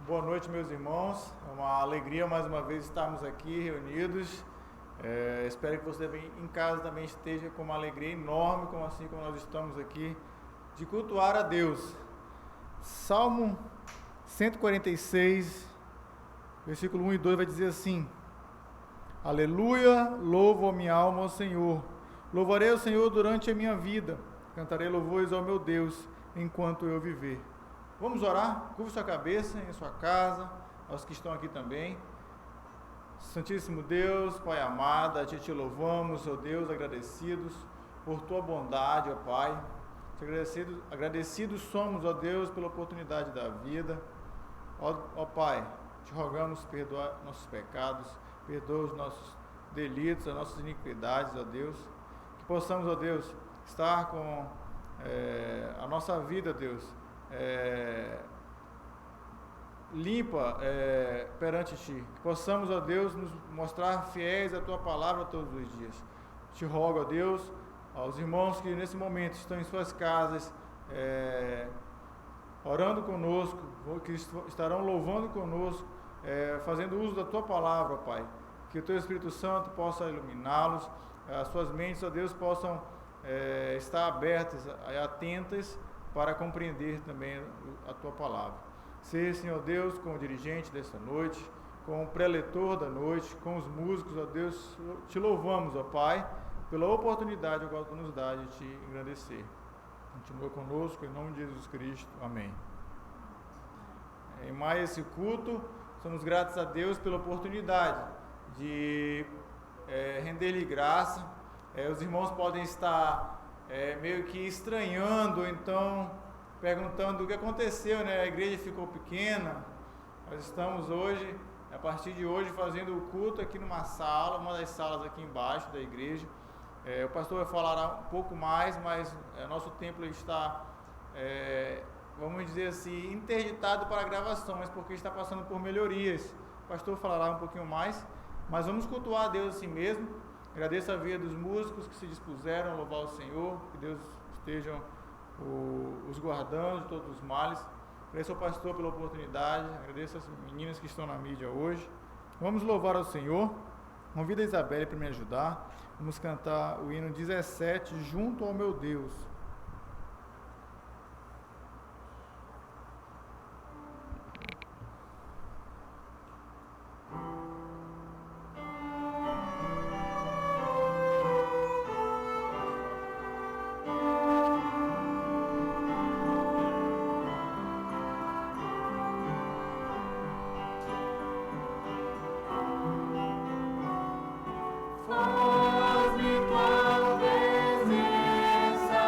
Boa noite, meus irmãos. É uma alegria mais uma vez estarmos aqui reunidos. Espero que você em casa também esteja com uma alegria enorme, assim como nós estamos aqui, de cultuar a Deus. Salmo 146, versículo 1 e 2 vai dizer assim: Aleluia, louvo a minha alma ao Senhor. Louvarei ao Senhor durante a minha vida. Cantarei louvores ao meu Deus enquanto eu viver. Vamos orar? Curva sua cabeça em sua casa, aos que estão aqui também. Santíssimo Deus, Pai amado, a Ti te louvamos, ó Deus, agradecidos por Tua bondade, ó Pai. Agradecidos somos, ó Deus, pela oportunidade da vida. Ó Pai, te rogamos perdoar nossos pecados, perdoa os nossos delitos, as nossas iniquidades, ó Deus. Que possamos, ó Deus, estar com a nossa vida, Deus, limpa perante Ti, que possamos, ó Deus, nos mostrar fiéis à Tua palavra todos os dias. Te rogo, ó Deus, aos irmãos que nesse momento estão em suas casas, orando conosco, que estarão louvando conosco, fazendo uso da Tua palavra, Pai, que o Teu Espírito Santo possa iluminá-los, as suas mentes, ó Deus, possam estar abertas, atentas, para compreender também a Tua palavra. Seja, Senhor Deus, com o dirigente desta noite, com o preletor da noite, com os músicos, ó Deus, te louvamos, ó Pai, pela oportunidade que nos dá de te engrandecer. Continua conosco, em nome de Jesus Cristo. Amém. Em mais esse culto, somos gratos a Deus pela oportunidade de render-lhe graça. Os irmãos podem estar meio que estranhando, então perguntando o que aconteceu, né? A igreja ficou pequena. Nós estamos hoje, a partir de hoje, fazendo o culto aqui numa sala, uma das salas aqui embaixo da igreja. O pastor vai falar um pouco mais, mas nosso templo está, vamos dizer assim, interditado para gravações, porque está passando por melhorias. O pastor falará um pouquinho mais, mas vamos cultuar a Deus assim mesmo. Agradeço a vida dos músicos que se dispuseram a louvar o Senhor, que Deus esteja os guardando de todos os males. Agradeço ao pastor pela oportunidade, agradeço às meninas que estão na mídia hoje. Vamos louvar ao Senhor. Convido a Isabelle para me ajudar. Vamos cantar o hino 17, Junto ao Meu Deus. Faz-me tua presença.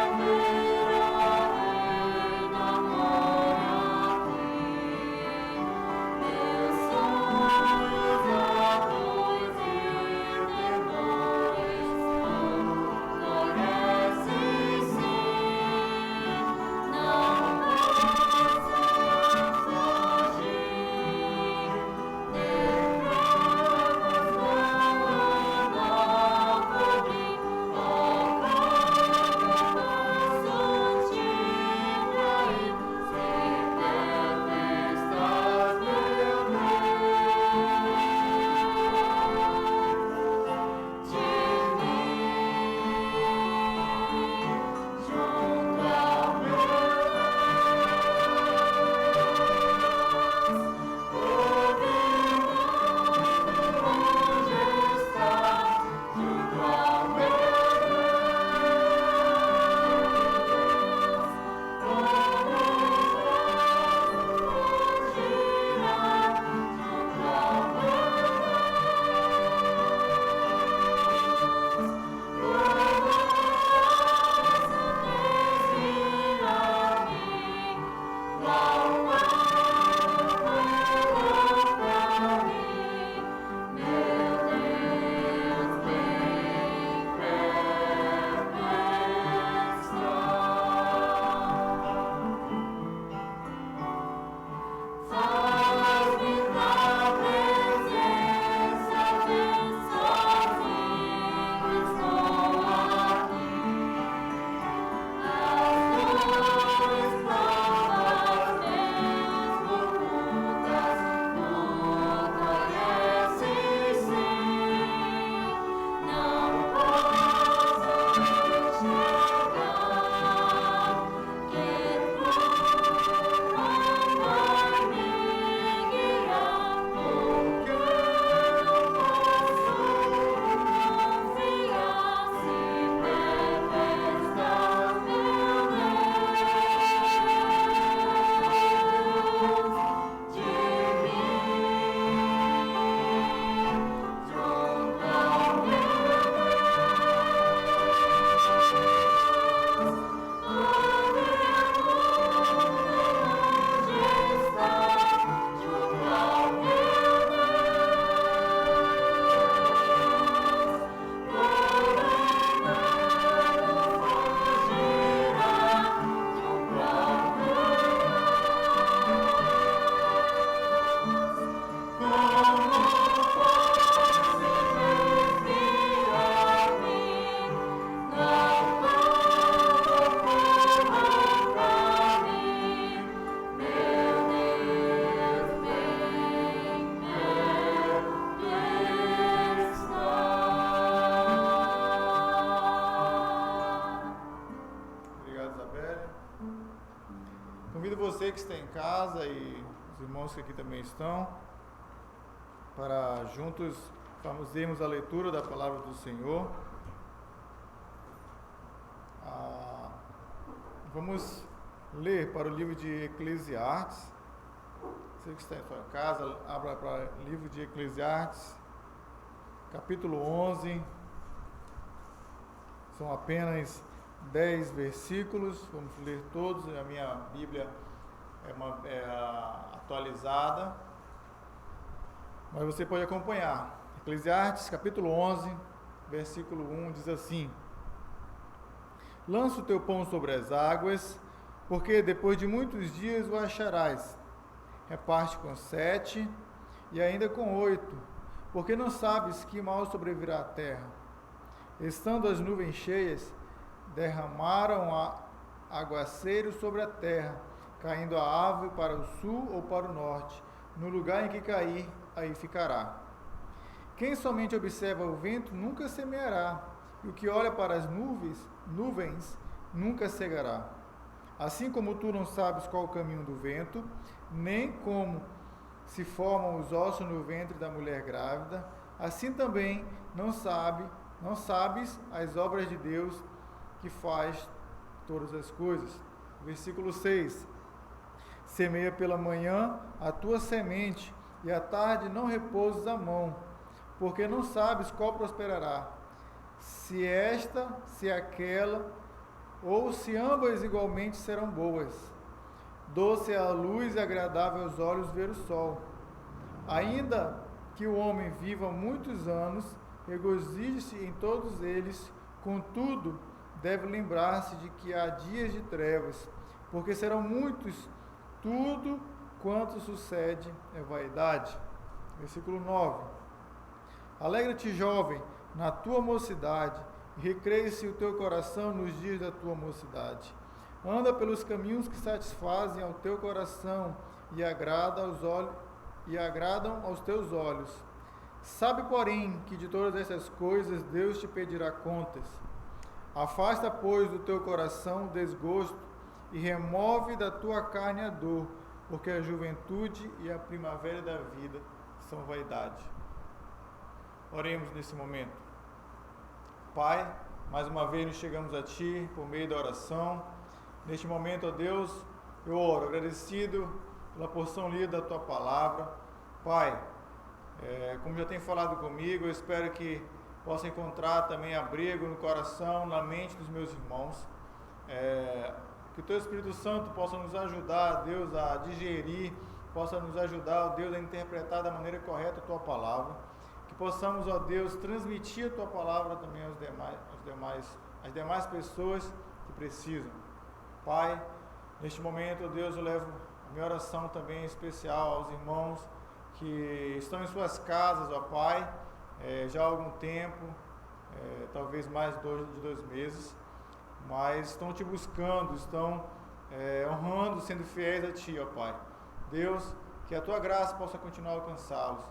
você que está em casa e os irmãos que aqui também estão, para juntos fazermos a leitura da palavra do Senhor. Vamos ler para o livro de Eclesiastes. Você que está em sua casa, abra para o livro de Eclesiastes, capítulo 11. São apenas 10 versículos, vamos ler todos. A minha Bíblia é atualizada, mas você pode acompanhar. Eclesiastes, capítulo 11, versículo 1, diz assim: Lança o teu pão sobre as águas, porque depois de muitos dias o acharás. Reparte com 7 e ainda com 8, porque não sabes que mal sobrevirá à terra. Estando as nuvens cheias, derramaram aguaceiros sobre a terra, caindo a árvore para o sul ou para o norte. No lugar em que cair, aí ficará. Quem somente observa o vento nunca semeará, e o que olha para as nuvens nunca cegará. Assim como tu não sabes qual o caminho do vento, nem como se formam os ossos no ventre da mulher grávida, assim também não sabes as obras de Deus que faz todas as coisas. Versículo 6: Semeia pela manhã a tua semente, e à tarde não repouses a mão, porque não sabes qual prosperará, se esta, se aquela, ou se ambas igualmente serão boas. Doce é a luz e agradável aos olhos ver o sol. Ainda que o homem viva muitos anos, regozije-se em todos eles, contudo, deve lembrar-se de que há dias de trevas, porque serão muitos, tudo quanto sucede é vaidade. Versículo 9: Alegra-te, jovem, na tua mocidade, e recreie-se o teu coração nos dias da tua mocidade. Anda pelos caminhos que satisfazem ao teu coração e agradam aos teus olhos. Sabe, porém, que de todas essas coisas Deus te pedirá contas. Afasta, pois, do teu coração o desgosto e remove da tua carne a dor, porque a juventude e a primavera da vida são vaidade. Oremos nesse momento. Pai, mais uma vez nos chegamos a Ti por meio da oração. Neste momento, ó Deus, eu oro agradecido pela porção lida da Tua Palavra. Pai, como já tem falado comigo, eu espero que possa encontrar também abrigo no coração, na mente dos meus irmãos. Que o Teu Espírito Santo possa nos ajudar, Deus, a digerir, possa nos ajudar, Deus, a interpretar da maneira correta a Tua Palavra. Que possamos, ó Deus, transmitir a Tua Palavra também às demais pessoas que precisam. Pai, neste momento, ó Deus, eu levo a minha oração também especial aos irmãos que estão em suas casas, ó Pai, já há algum tempo, talvez mais de 2 meses, mas estão Te buscando, estão honrando, sendo fiéis a Ti, ó Pai. Deus, que a Tua graça possa continuar a alcançá-los.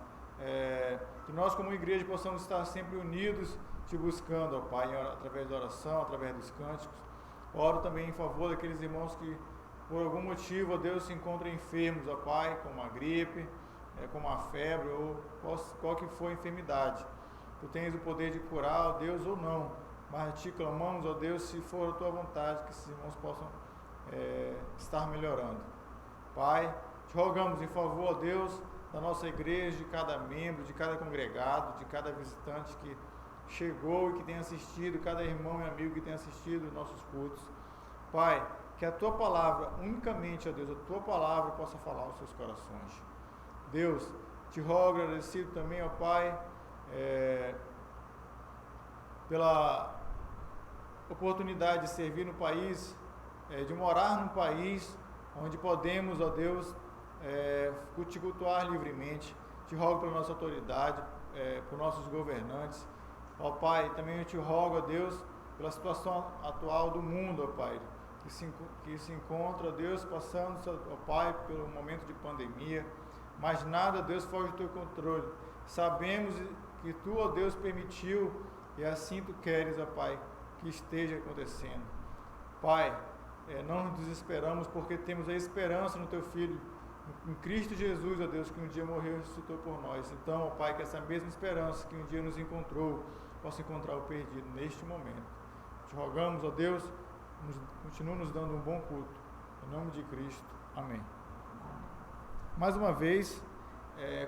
Que nós como igreja possamos estar sempre unidos, Te buscando, ó Pai, através da oração, através dos cânticos. Oro também em favor daqueles irmãos que, por algum motivo, ó Deus, se encontram enfermos, ó Pai, como a gripe, como a febre, ou qual que for a enfermidade. Tu tens o poder de curar, ó Deus, ou não, mas Te clamamos, ó Deus, se for a Tua vontade, que esses irmãos possam estar melhorando. Pai, Te rogamos em favor, ó Deus, da nossa igreja, de cada membro, de cada congregado, de cada visitante que chegou e que tem assistido, cada irmão e amigo que tem assistido nossos cultos. Pai, que a Tua Palavra, unicamente, ó Deus, a Tua Palavra possa falar aos seus corações. Deus, Te rogo, agradecido também, ó Pai, pela oportunidade de servir no país, de morar num país onde podemos, ó Deus, Te cultuar livremente. Te rogo pela nossa autoridade, por nossos governantes. Ó Pai, também eu Te rogo, ó Deus, pela situação atual do mundo, ó Pai, que se encontra, ó Deus, passando, ó Pai, pelo momento de pandemia, mas nada, Deus, foge do Teu controle. Sabemos que Tu, ó Deus, permitiu e assim Tu queres, ó Pai, que esteja acontecendo. Pai, não nos desesperamos, porque temos a esperança no Teu Filho, em Cristo Jesus, ó Deus, que um dia morreu e ressuscitou por nós. Então, ó Pai, que essa mesma esperança que um dia nos encontrou, possa encontrar o perdido neste momento. Te rogamos, ó Deus, continua nos dando um bom culto. Em nome de Cristo. Amém. Mais uma vez,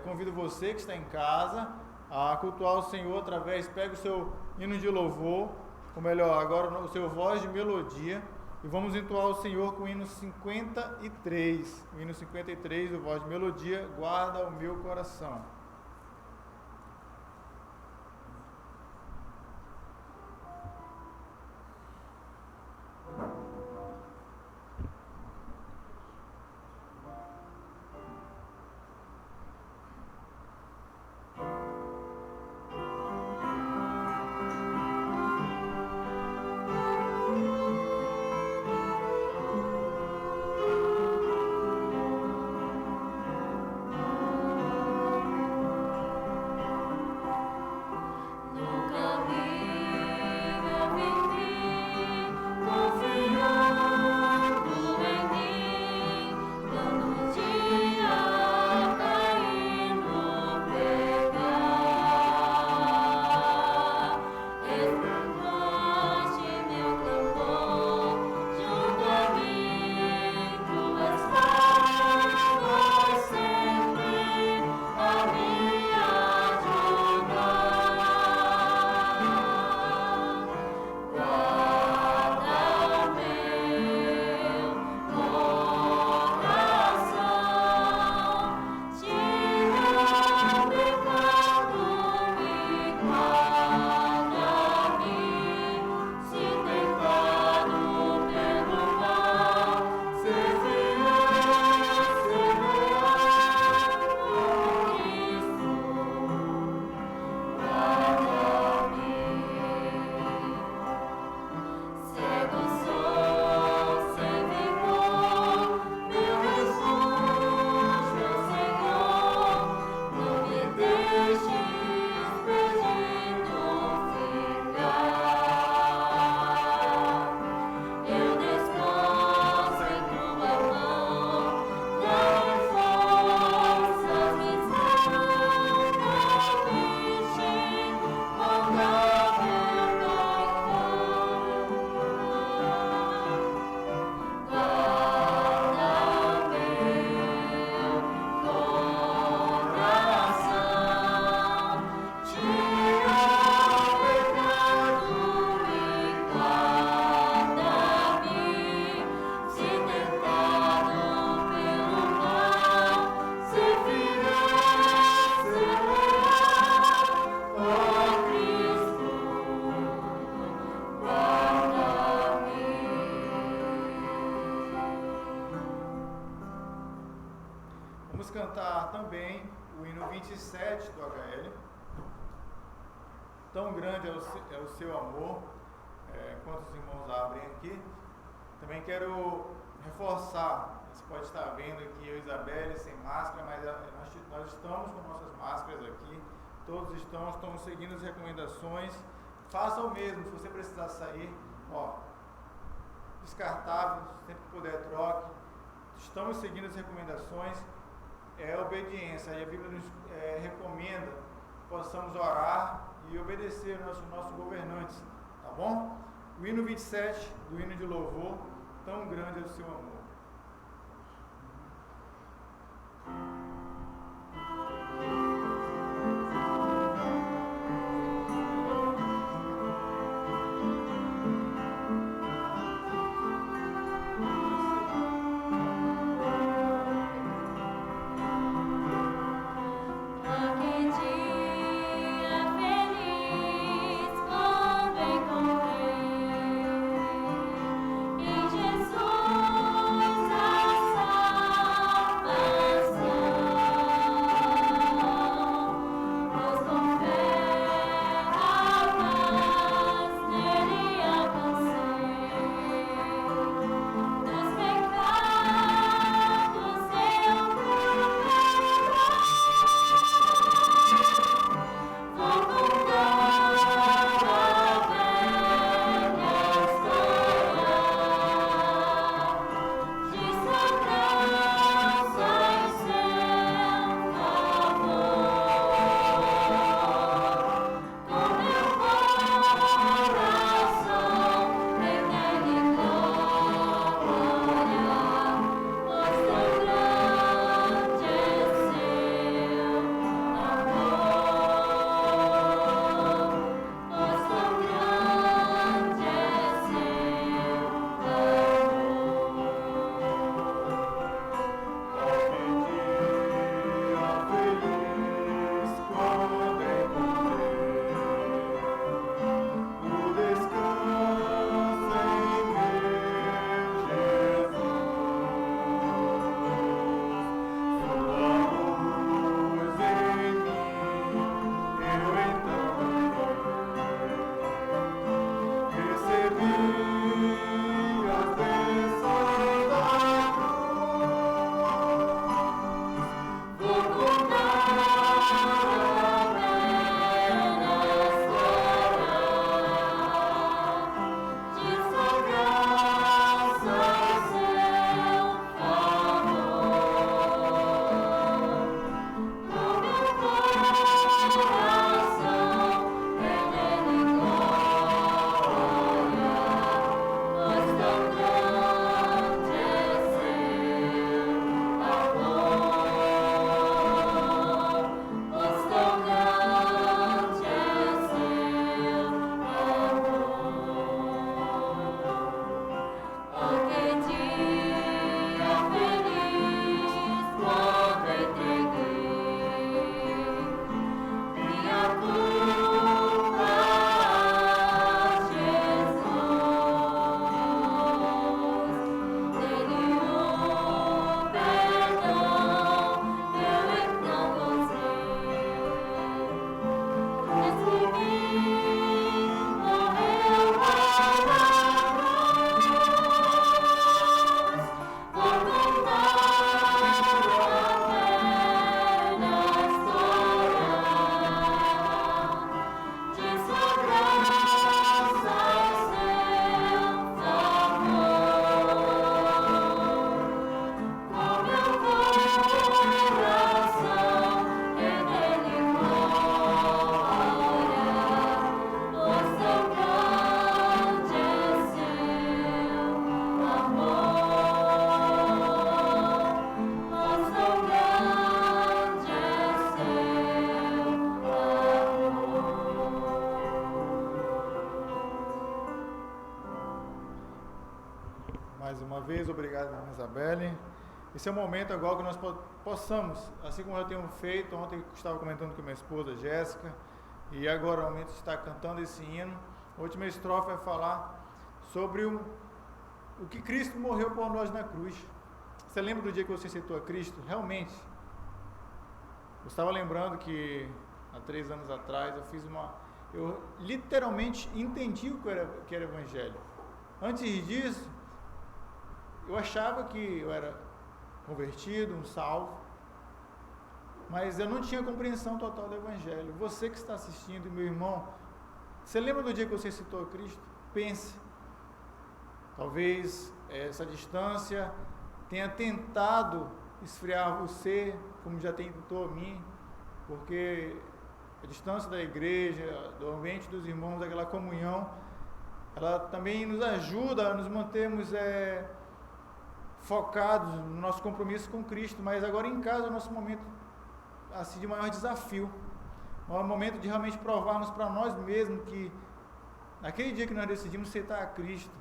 convido você que está em casa a cultuar o Senhor através, pega o seu hino de louvor, ou melhor, agora o seu voz de melodia, e vamos entoar o Senhor com o hino 53. O hino 53, o voz de melodia, guarda o meu coração. Vamos cantar também o hino 27 do HL. Tão grande é o seu amor. Enquanto os irmãos abrem aqui, também quero reforçar. Você pode estar vendo aqui eu e Isabelle sem máscara, mas nós estamos com nossas máscaras aqui. Todos estamos seguindo as recomendações. Faça o mesmo, se você precisar sair, descartável, sempre que puder troque. Estamos seguindo as recomendações. É obediência, e a Bíblia nos recomenda que possamos orar e obedecer aos nossos governantes, tá bom? O hino 27 do hino de louvor, tão grande é o seu amor. Jesus, a salvação. mais uma vez. Obrigado, irmã Isabelle. Esse é o momento agora que nós possamos, assim como eu tenho feito, ontem eu estava comentando com minha esposa Jéssica, e agora o momento de estar cantando esse hino. A última estrofe vai falar sobre o que Cristo morreu por nós na cruz. Você lembra do dia que você aceitou a Cristo? Realmente, eu estava lembrando que há 3 anos atrás eu literalmente entendi o que era Evangelho. Antes disso, eu achava que eu era convertido, um salvo, mas eu não tinha compreensão total do Evangelho. Você que está assistindo, meu irmão, você lembra do dia que você aceitou a Cristo? Pense. Talvez essa distância tenha tentado esfriar você, como já tentou a mim, porque a distância da igreja, do ambiente dos irmãos, daquela comunhão, ela também nos ajuda a nos mantermos focados no nosso compromisso com Cristo. Mas agora em casa é o nosso momento assim, de maior desafio, é o momento de realmente provarmos para nós mesmos que naquele dia que nós decidimos aceitar a Cristo,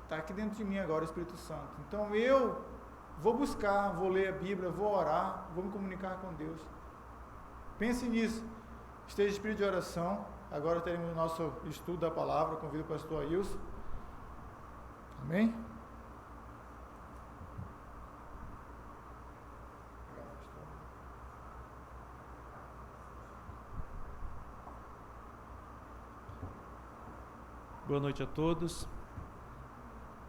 está aqui dentro de mim agora o Espírito Santo. Então eu vou buscar, vou ler a Bíblia, vou orar, vou me comunicar com Deus. Pense nisso, esteja em espírito de oração. Agora teremos o nosso estudo da palavra. Convido o pastor Ailson. Amém? Boa noite a todos.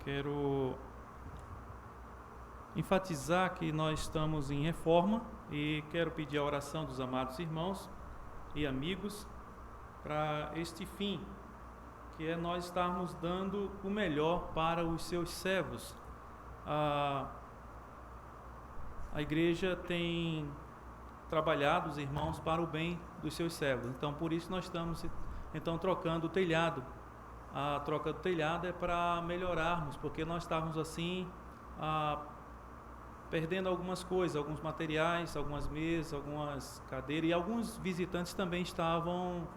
Quero enfatizar que nós estamos em reforma e quero pedir a oração dos amados irmãos e amigos para este fim, que é nós estarmos dando o melhor para os seus servos. A igreja tem trabalhado, os irmãos, para o bem dos seus servos. Então, por isso nós estamos trocando o telhado. A troca do telhado é para melhorarmos, porque nós estávamos assim perdendo algumas coisas, alguns materiais, algumas mesas, algumas cadeiras, e alguns visitantes também estavam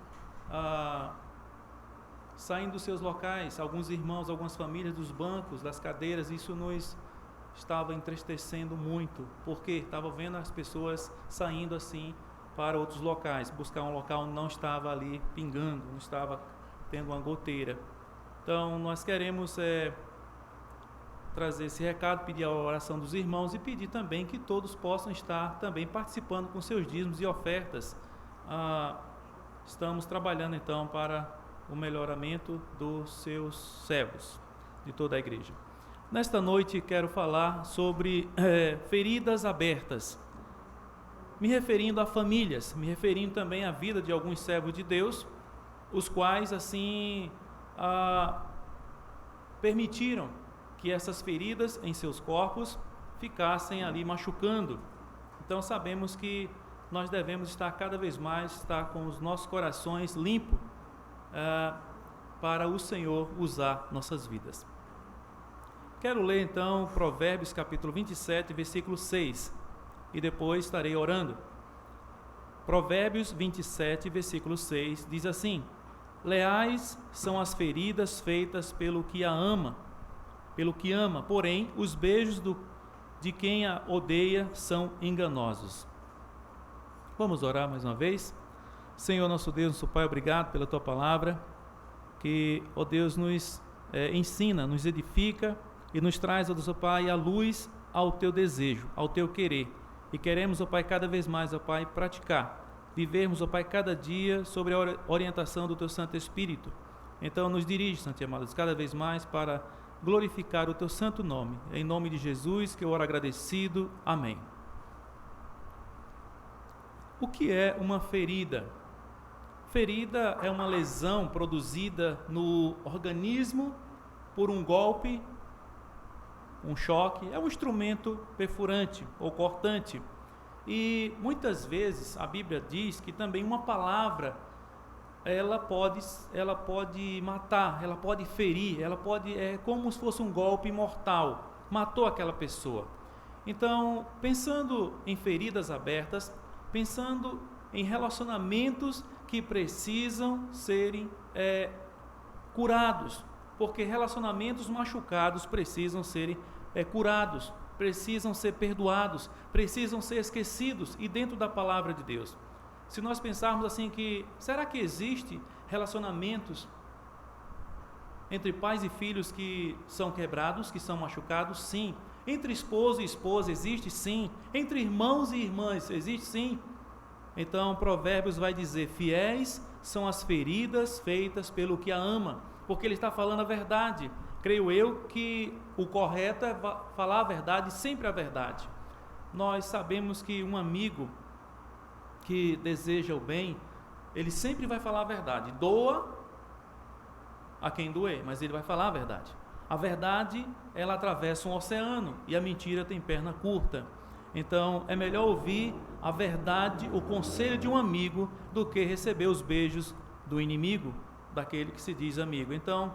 saindo dos seus locais, alguns irmãos, algumas famílias dos bancos, das cadeiras. Isso nos estava entristecendo muito, porque estava vendo as pessoas saindo assim para outros locais, buscar um local onde não estava ali pingando, não estava tendo uma goteira. Então nós queremos trazer esse recado, pedir a oração dos irmãos e pedir também que todos possam estar também participando com seus dízimos e ofertas. Estamos trabalhando então para o melhoramento dos seus servos, de toda a igreja. Nesta noite quero falar sobre feridas abertas, me referindo a famílias, me referindo também à vida de alguns servos de Deus, os quais assim permitiram que essas feridas em seus corpos ficassem ali machucando. Então sabemos que nós devemos estar cada vez mais com os nossos corações limpos para o Senhor usar nossas vidas. Quero ler então Provérbios capítulo 27, versículo 6, e depois estarei orando. Provérbios 27, versículo 6 diz assim: leais são as feridas feitas pelo que ama, porém os beijos de quem a odeia são enganosos. Vamos orar mais uma vez. Senhor nosso Deus, nosso Pai, obrigado pela Tua palavra, que, ó Deus, nos ensina, nos edifica e nos traz, ó Deus, ó Pai, a luz ao Teu desejo, ao Teu querer. E queremos, ó Pai, cada vez mais, ó Pai, praticar, vivermos, ó Pai, cada dia sobre a orientação do Teu Santo Espírito. Então nos dirige, Santo e amados, cada vez mais para glorificar o Teu santo nome. Em nome de Jesus que eu oro agradecido. Amém. O que é uma ferida? Ferida é uma lesão produzida no organismo por um golpe, um choque. É um instrumento perfurante ou cortante. E muitas vezes a Bíblia diz que também uma palavra ela pode matar, ela pode ferir, é como se fosse um golpe mortal, matou aquela pessoa. Então, pensando em feridas abertas, pensando em relacionamentos que precisam serem curados, porque relacionamentos machucados precisam ser curados, precisam ser perdoados, precisam ser esquecidos, e dentro da palavra de Deus. Se nós pensarmos assim que, será que existe relacionamentos entre pais e filhos que são quebrados, que são machucados? Sim. Entre esposo e esposa existe? Sim. Entre irmãos e irmãs existe? Sim. Então Provérbios vai dizer: fiéis são as feridas feitas pelo que a ama, porque ele está falando a verdade. Creio eu que o correto é falar a verdade, sempre a verdade. Nós sabemos que um amigo que deseja o bem, ele sempre vai falar a verdade. Doa a quem doer, mas ele vai falar a verdade. A verdade, ela atravessa um oceano, e a mentira tem perna curta. Então, é melhor ouvir a verdade, o conselho de um amigo, do que receber os beijos do inimigo, daquele que se diz amigo. Então,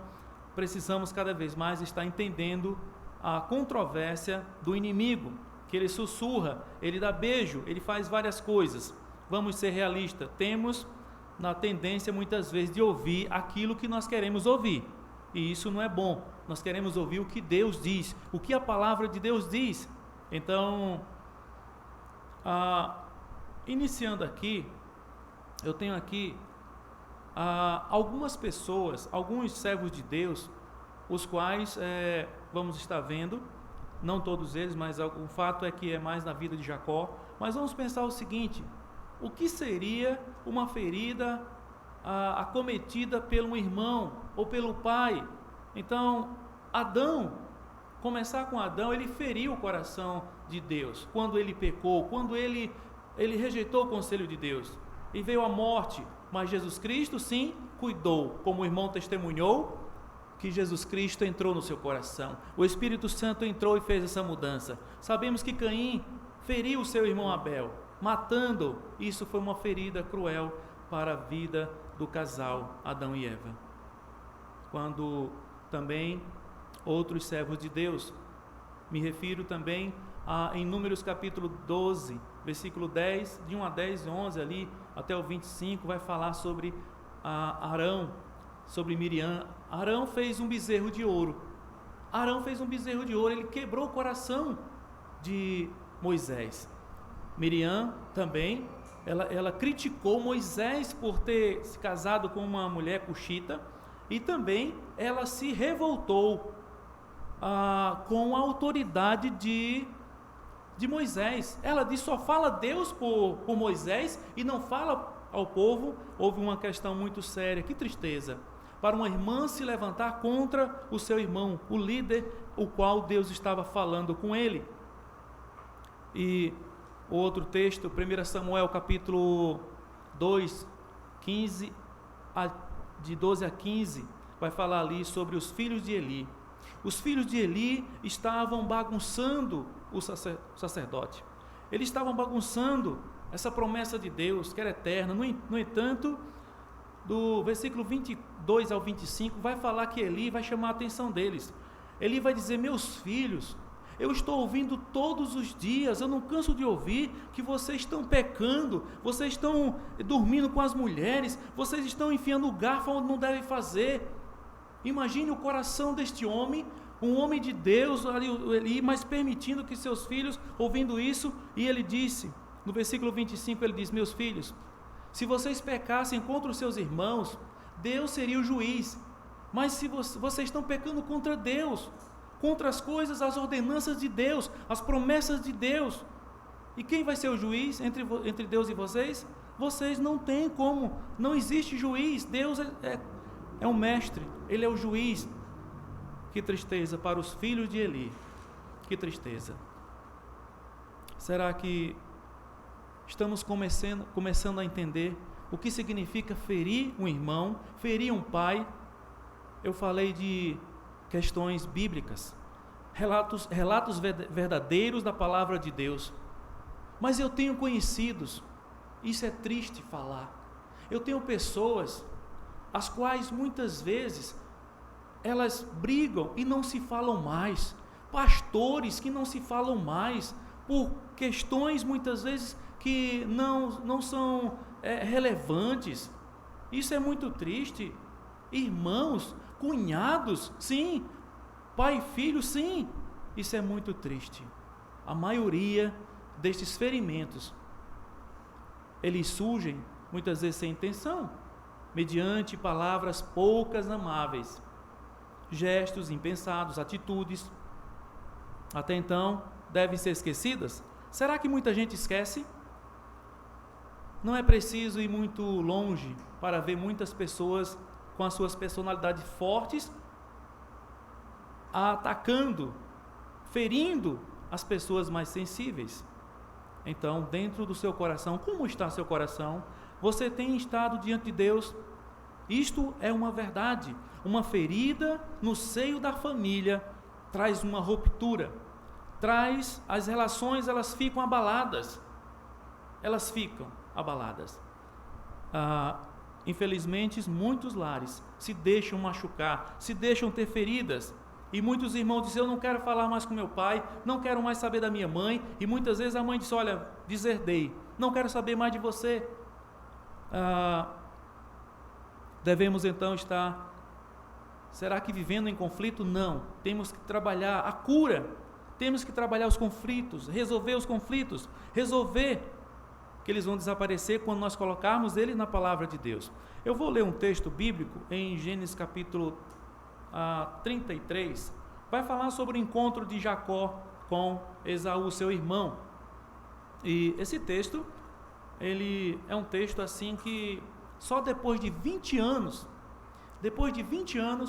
precisamos cada vez mais estar entendendo a controvérsia do inimigo, que ele sussurra, ele dá beijo, ele faz várias coisas. Vamos ser realistas, temos na tendência muitas vezes de ouvir aquilo que nós queremos ouvir, e isso não é bom. Nós queremos ouvir o que Deus diz, o que a palavra de Deus diz. Então, iniciando aqui, eu tenho aqui algumas pessoas, alguns servos de Deus, os quais vamos estar vendo, não todos eles, mas o fato é que é mais na vida de Jacó. Mas vamos pensar o seguinte: o que seria uma ferida acometida pelo irmão ou pelo pai? Então, começar com Adão, ele feriu o coração de Deus, quando ele pecou, quando ele rejeitou o conselho de Deus, e veio a morte. Mas Jesus Cristo, sim, cuidou, como o irmão testemunhou, que Jesus Cristo entrou no seu coração, o Espírito Santo entrou e fez essa mudança. Sabemos que Caim feriu o seu irmão Abel, matando. Isso foi uma ferida cruel para a vida do casal Adão e Eva. Quando também outros servos de Deus, me refiro também em Números capítulo 12, versículo 10, de 1 a 10, 11 ali, até o 25, vai falar sobre Arão, sobre Miriam. Arão fez um bezerro de ouro. Ele quebrou o coração de Moisés. Miriam também, ela criticou Moisés por ter se casado com uma mulher cuxita, e também ela se revoltou com a autoridade de Moisés. Ela disse: só fala Deus por Moisés e não fala ao povo. Houve uma questão muito séria. Que tristeza para uma irmã se levantar contra o seu irmão, o líder, o qual Deus estava falando com ele. E o outro texto, 1 Samuel capítulo 2, 15, de 12 a 15, vai falar ali sobre os filhos de Eli. Os filhos de Eli estavam bagunçando o sacerdote. Eles estavam bagunçando essa promessa de Deus, que era eterna. No entanto, do versículo 22 ao 25, vai falar que Eli vai chamar a atenção deles. Eli vai dizer: meus filhos, eu estou ouvindo todos os dias, eu não canso de ouvir que vocês estão pecando, vocês estão dormindo com as mulheres, vocês estão enfiando o garfo onde não devem fazer. Imagine o coração deste homem, um homem de Deus, Eli, mas permitindo que seus filhos, ouvindo isso, e ele disse, no versículo 25, ele diz: meus filhos, se vocês pecassem contra os seus irmãos, Deus seria o juiz, mas se vocês estão pecando contra Deus, contra as coisas, as ordenanças de Deus, as promessas de Deus, e quem vai ser o juiz entre Deus e vocês? Vocês não têm como, não existe juiz. Deus é o mestre, ele é o juiz. Que tristeza para os filhos de Eli, que tristeza. Será que estamos começando a entender o que significa ferir um irmão, ferir um pai? Eu falei de questões bíblicas, relatos verdadeiros da palavra de Deus, mas eu tenho conhecidos, isso é triste falar, eu tenho pessoas as quais muitas vezes elas brigam e não se falam mais, pastores que não se falam mais, por questões muitas vezes que não são relevantes. Isso é muito triste. Irmãos, cunhados, sim, pai e filho, sim. Isso é muito triste. A maioria destes ferimentos, eles surgem muitas vezes sem intenção, mediante palavras poucas amáveis, gestos impensados, atitudes, até então, devem ser esquecidas. Será que muita gente esquece? Não é preciso ir muito longe para ver muitas pessoas com as suas personalidades fortes atacando, ferindo as pessoas mais sensíveis. Então, dentro do seu coração, como está seu coração? Você tem estado diante de Deus? Isto é uma verdade. Uma ferida no seio da família traz uma ruptura, traz as relações, elas ficam abaladas. Infelizmente, muitos lares se deixam machucar, se deixam ter feridas. E muitos irmãos dizem: eu não quero falar mais com meu pai, não quero mais saber da minha mãe. E muitas vezes a mãe diz: olha, deserdei, não quero saber mais de você. Devemos então estar, será que vivendo em conflito? Não, temos que trabalhar a cura, temos que trabalhar os conflitos, resolver os conflitos, resolver que eles vão desaparecer quando nós colocarmos eles na palavra de Deus. Eu vou ler um texto bíblico em Gênesis capítulo 33, vai falar sobre o encontro de Jacó com Esaú, seu irmão. E esse texto, ele é um texto assim que só depois de 20 anos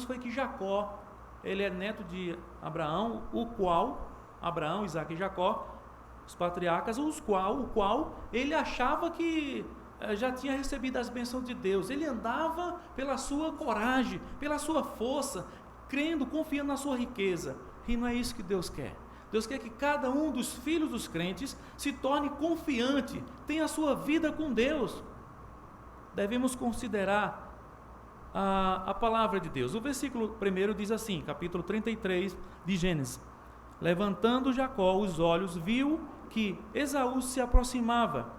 foi que Jacó, ele é neto de Abraão, o qual, Abraão, Isaque e Jacó, os patriarcas, o qual ele achava que já tinha recebido as bênçãos de Deus. Ele andava pela sua coragem, pela sua força, crendo, confiando na sua riqueza. E não é isso que Deus quer. Deus quer que cada um dos filhos dos crentes se torne confiante, tenha a sua vida com Deus. Devemos considerar a palavra de Deus. O versículo 1 diz assim, capítulo 33 de Gênesis: levantando Jacó os olhos, viu que Esaú se aproximava,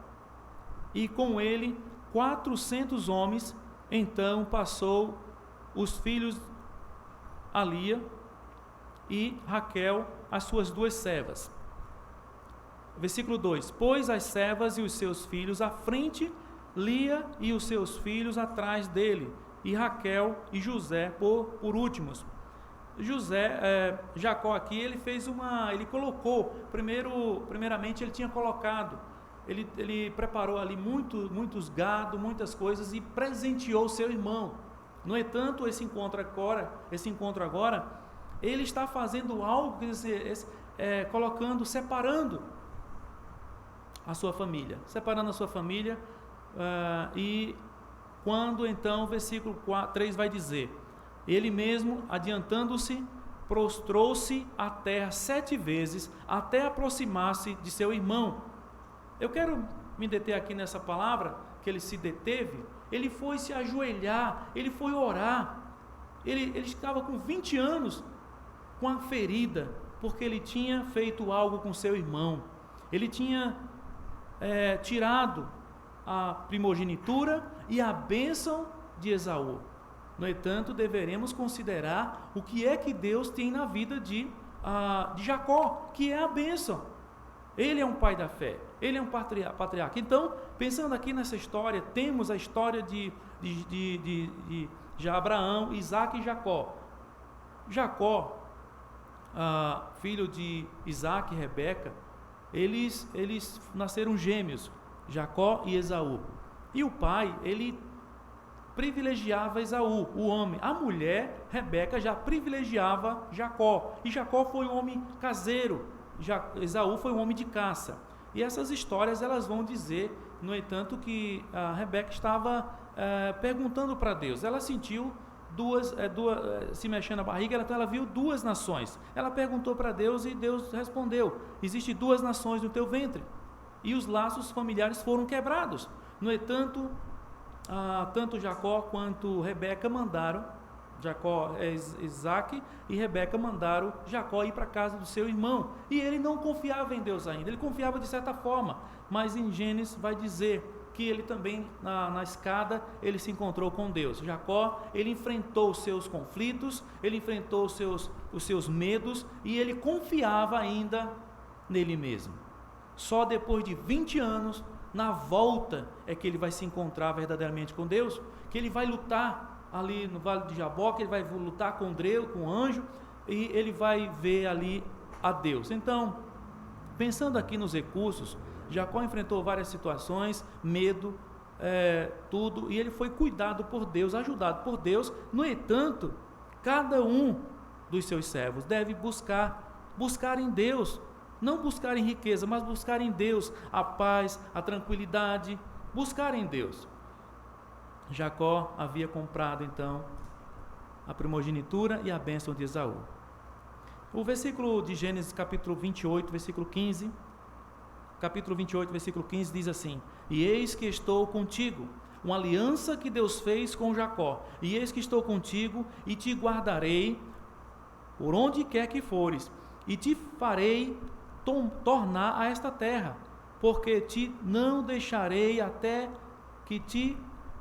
e com ele 400 homens. Então passou os filhos a Lia e Raquel, as suas 2 servas. Versículo 2: pôs as servas e os seus filhos à frente, Lia e os seus filhos atrás dele, e Raquel e José por últimos. Jacó aqui, ele colocou, primeiramente ele tinha colocado, ele preparou ali muitos gado, muitas coisas, e presenteou seu irmão. No entanto, esse encontro agora, ele está fazendo algo, separando a sua família, e quando então o versículo 3 vai dizer: ele mesmo, adiantando-se, prostrou-se à terra 7 vezes, até aproximar-se de seu irmão. Eu quero me deter aqui nessa palavra, que ele se deteve. Ele foi se ajoelhar, ele foi orar. Ele estava com 20 anos, com a ferida, porque ele tinha feito algo com seu irmão. Ele tinha tirado a primogenitura e a bênção de Esaú. No entanto, deveremos considerar o que é que Deus tem na vida de Jacó, que é a bênção. Ele é um pai da fé, ele é um patriarca. Então, pensando aqui nessa história, temos a história de Abraão, Isaque e Jacó. Jacó, filho de Isaque e Rebeca, eles nasceram gêmeos, Jacó e Esaú. E o pai, ele privilegiava Esaú, o homem. A mulher, Rebeca, já privilegiava Jacó. E Jacó foi um homem caseiro, Esaú foi um homem de caça. E essas histórias, elas vão dizer, no entanto, que a Rebeca estava perguntando para Deus. Ela sentiu se mexendo na barriga, então ela viu 2 nações. Ela perguntou para Deus e Deus respondeu: existem 2 nações no teu ventre. E os laços familiares foram quebrados. No entanto, tanto Jacó quanto Rebeca mandaram, Isaque e Rebeca mandaram Jacó ir para a casa do seu irmão. E ele não confiava em Deus ainda, ele confiava de certa forma. Mas em Gênesis vai dizer que ele também, na escada, ele se encontrou com Deus. Jacó, ele enfrentou os seus conflitos, ele enfrentou os seus medos, e ele confiava ainda nele mesmo. Só depois de 20 anos, na volta, é que ele vai se encontrar verdadeiramente com Deus, que ele vai lutar ali no Vale de Jaboque, ele vai lutar com o anjo, e ele vai ver ali a Deus. Então, pensando aqui nos recursos, Jacó enfrentou várias situações, medo, tudo, e ele foi cuidado por Deus, ajudado por Deus. No entanto, cada um dos seus servos deve buscar em Deus, não buscar em riqueza, mas buscar em Deus a paz, a tranquilidade, buscar em Deus. Jacó havia comprado então a primogenitura e a bênção de Esaú. O versículo de Gênesis capítulo 28, versículo 15, capítulo 28, versículo 15 diz assim: e eis que estou contigo, uma aliança que Deus fez com Jacó, e eis que estou contigo e te guardarei por onde quer que fores, e te farei tornar a esta terra, porque te não deixarei até que te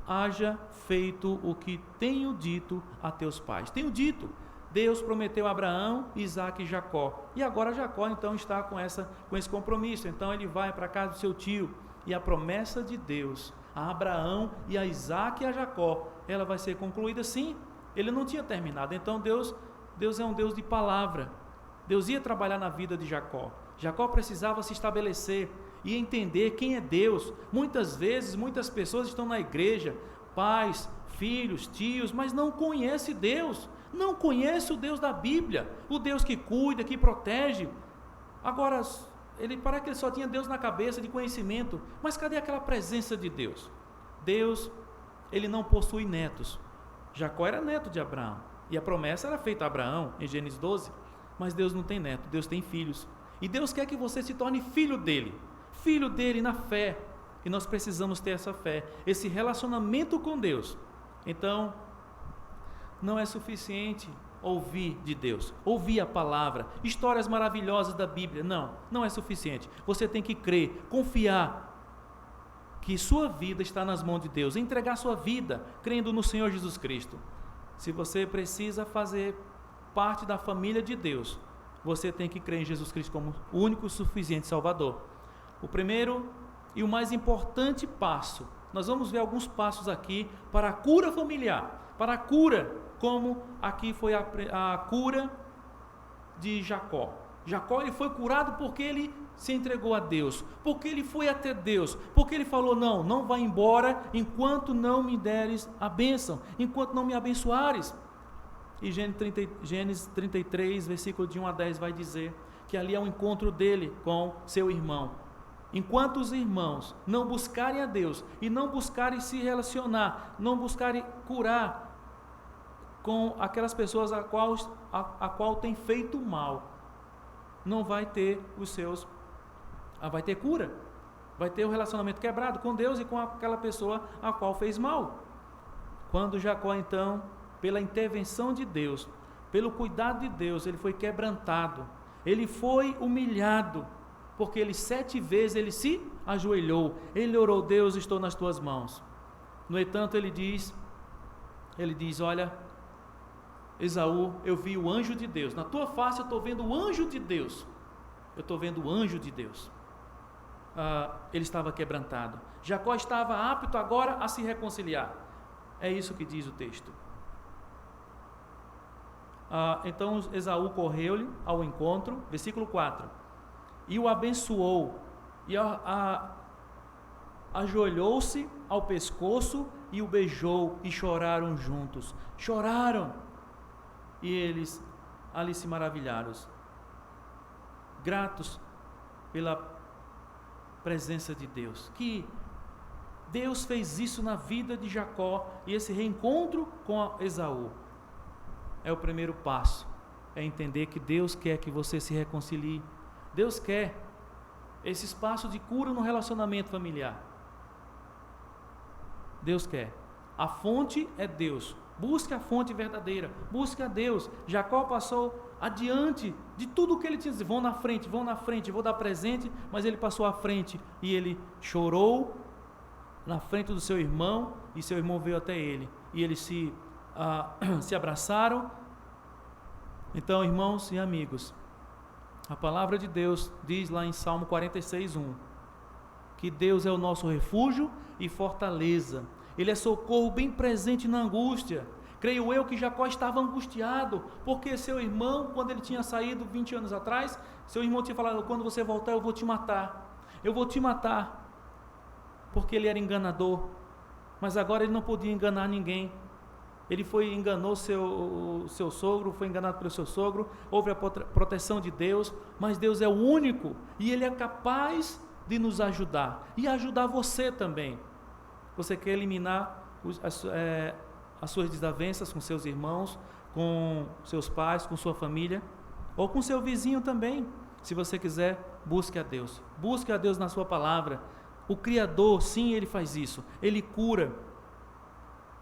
haja feito o que tenho dito a teus pais. Tenho dito, Deus prometeu a Abraão, Isaque e Jacó, e agora Jacó então está com esse compromisso. Então ele vai para a casa do seu tio, e a promessa de Deus a Abraão e a Isaque e a Jacó, ela vai ser concluída sim. Ele não tinha terminado. Então Deus é um Deus de palavra. Deus ia trabalhar na vida de Jacó. Jacó precisava se estabelecer e entender quem é Deus. Muitas vezes, muitas pessoas estão na igreja, pais, filhos, tios, mas não conhecem Deus, não conhece o Deus da Bíblia, o Deus que cuida, que protege. Agora, parece que ele só tinha Deus na cabeça, de conhecimento, mas cadê aquela presença de Deus? Deus, ele não possui netos. Jacó era neto de Abraão, e a promessa era feita a Abraão, em Gênesis 12, mas Deus não tem neto, Deus tem filhos, e Deus quer que você se torne filho dele na fé, e nós precisamos ter essa fé, esse relacionamento com Deus. Então, não é suficiente ouvir de Deus, ouvir a palavra, histórias maravilhosas da Bíblia, não é suficiente. Você tem que crer, confiar que sua vida está nas mãos de Deus, entregar sua vida crendo no Senhor Jesus Cristo. Se você precisa fazer parte da família de Deus, você tem que crer em Jesus Cristo como o único e suficiente Salvador. O primeiro e o mais importante passo, nós vamos ver alguns passos aqui para a cura familiar, para a cura, como aqui foi a cura de Jacó. Jacó, ele foi curado porque ele se entregou a Deus, porque ele foi até Deus, porque ele falou: não vá embora enquanto não me deres a bênção, enquanto não me abençoares. E Gênesis 33, versículo de 1 a 10 vai dizer que ali é o encontro dele com seu irmão. Enquanto os irmãos não buscarem a Deus e não buscarem se relacionar, não buscarem curar com aquelas pessoas a qual tem feito mal, não vai ter vai ter cura, vai ter o relacionamento quebrado com Deus e com aquela pessoa a qual fez mal. Quando Jacó então, pela intervenção de Deus, pelo cuidado de Deus, ele foi quebrantado, ele foi humilhado, porque ele 7 vezes ele se ajoelhou, ele orou: Deus, estou nas tuas mãos. No entanto, ele diz: olha, Esaú, eu vi o anjo de Deus, na tua face eu estou vendo o anjo de Deus, ele estava quebrantado. Jacó estava apto agora a se reconciliar, é isso que diz o texto. Então Esaú correu-lhe ao encontro, versículo 4, e o abençoou, e ajoelhou-se ao pescoço e o beijou, e choraram juntos, e eles ali se maravilharam, gratos pela presença de Deus, que Deus fez isso na vida de Jacó, e esse reencontro com Esaú é o primeiro passo, é entender que Deus quer que você se reconcilie, Deus quer esse espaço de cura no relacionamento familiar, Deus quer, a fonte é Deus, busque a fonte verdadeira, busque a Deus. Jacó passou adiante de tudo o que ele tinha, vão na frente, vou dar presente, mas ele passou à frente, e ele chorou na frente do seu irmão, e seu irmão veio até ele, e eles se abraçaram. Então, irmãos e amigos, a palavra de Deus diz lá em Salmo 46:1, que Deus é o nosso refúgio e fortaleza, Ele é socorro bem presente na angústia. Creio eu que Jacó estava angustiado, porque seu irmão, quando ele tinha saído 20 anos atrás, seu irmão tinha falado: quando você voltar eu vou te matar, porque ele era enganador, mas agora ele não podia enganar ninguém. Ele enganou seu sogro, foi enganado pelo seu sogro, houve a proteção de Deus, mas Deus é o único, e Ele é capaz de nos ajudar, e ajudar você também. Você quer eliminar as suas desavenças com seus irmãos, com seus pais, com sua família, ou com seu vizinho também. Se você quiser, busque a Deus na sua palavra. O Criador, sim, Ele faz isso, Ele cura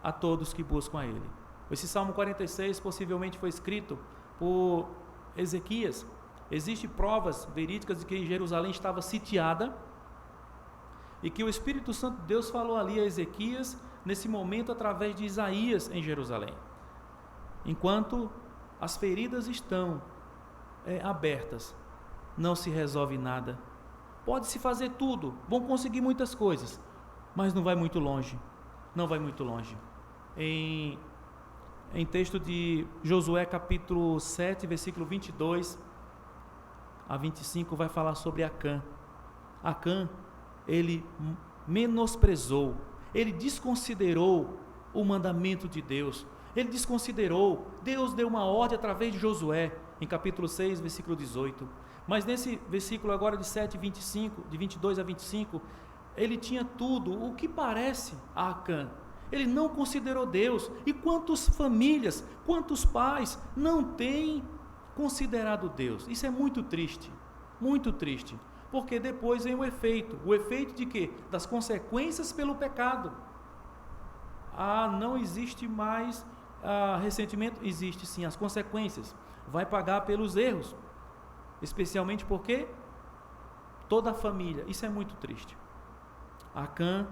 a todos que buscam a Ele. Esse Salmo 46 possivelmente foi escrito por Ezequias. Existem provas verídicas de que Jerusalém estava sitiada, e que o Espírito Santo de Deus falou ali a Ezequias, nesse momento, através de Isaías em Jerusalém. Enquanto as feridas estão abertas, não se resolve nada. Pode-se fazer tudo, vão conseguir muitas coisas, mas não vai muito longe. Em texto de Josué capítulo 7, versículo 22 a 25, vai falar sobre Acã. Acã, ele menosprezou, ele desconsiderou o mandamento de Deus, ele desconsiderou. Deus deu uma ordem através de Josué, em capítulo 6, versículo 18, mas nesse versículo agora de 7, 25, de 22 a 25, ele tinha tudo o que parece a Acã. Ele não considerou Deus. E quantas famílias, quantos pais não têm considerado Deus? Isso é muito triste, porque depois vem o efeito de quê? Das consequências pelo pecado. Não existe mais ressentimento? Existe sim, as consequências. Vai pagar pelos erros, especialmente porque toda a família, isso é muito triste. Acã,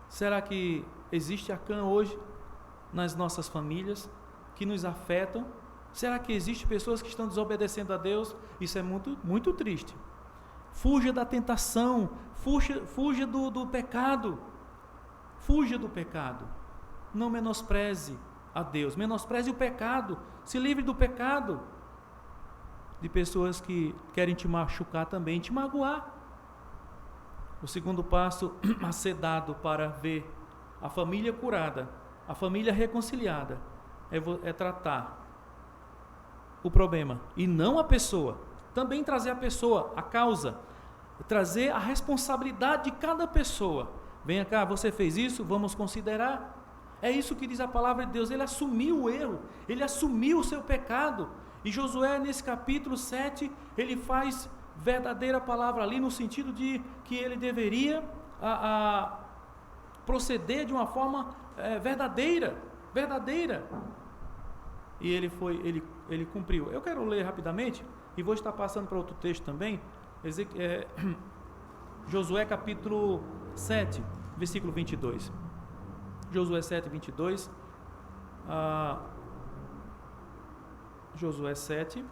será que existe Acã hoje nas nossas famílias, que nos afetam? Será que existem pessoas que estão desobedecendo a Deus? Isso é muito, muito triste. Fuja da tentação, fuja do pecado, não menospreze a Deus, menospreze o pecado, se livre do pecado, de pessoas que querem te machucar também, te magoar. O segundo passo a ser dado para ver a família curada, a família reconciliada, é tratar o problema e não a pessoa. Também trazer a pessoa, a causa, trazer a responsabilidade de cada pessoa. Venha cá, você fez isso, vamos considerar. É isso que diz a palavra de Deus. Ele assumiu o erro, ele assumiu o seu pecado. E Josué, nesse capítulo 7, ele faz verdadeira palavra ali, no sentido de que ele deveria proceder de uma forma verdadeira. E ele cumpriu. Eu quero ler rapidamente, e vou estar passando para outro texto também, Josué capítulo 7, versículo 22. Josué 7, 22. Josué 7,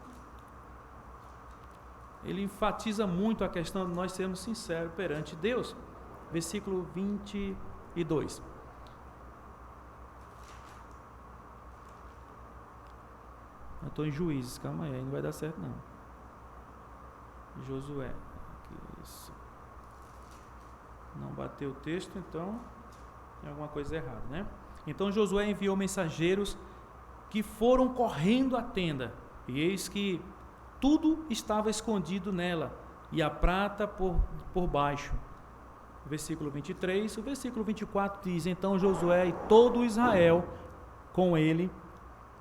ele enfatiza muito a questão de nós sermos sinceros perante Deus. Versículo 22. Eu estou em Juízes, calma aí, não vai dar certo não. Josué, isso. Não bateu o texto, então tem alguma coisa errada, né? Então Josué enviou mensageiros que foram correndo à tenda, e eis que tudo estava escondido nela, e a prata por baixo. Versículo 23, o versículo 24 diz: então Josué e todo Israel com ele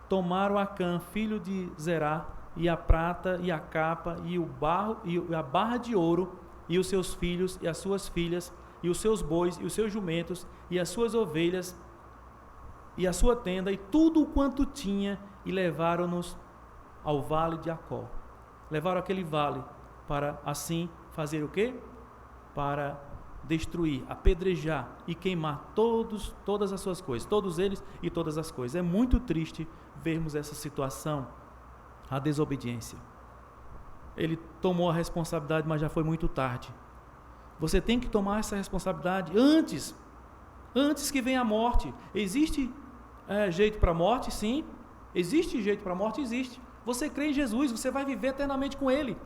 tomaram Acã, filho de Zerá, e a prata, e a capa, e o barro, e a barra de ouro, e os seus filhos, e as suas filhas, e os seus bois, e os seus jumentos, e as suas ovelhas, e a sua tenda, e tudo quanto tinha, e levaram-nos ao vale de Acó. Levaram aquele vale, para assim fazer o quê? Para destruir, apedrejar e queimar todas as suas coisas, todos eles e todas as coisas. É muito triste vermos essa situação, a desobediência. Ele tomou a responsabilidade, mas já foi muito tarde. Você tem que tomar essa responsabilidade antes que venha a morte. Existe jeito para a morte? Sim. Existe jeito para a morte? Existe. Você crê em Jesus, você vai viver eternamente com Ele.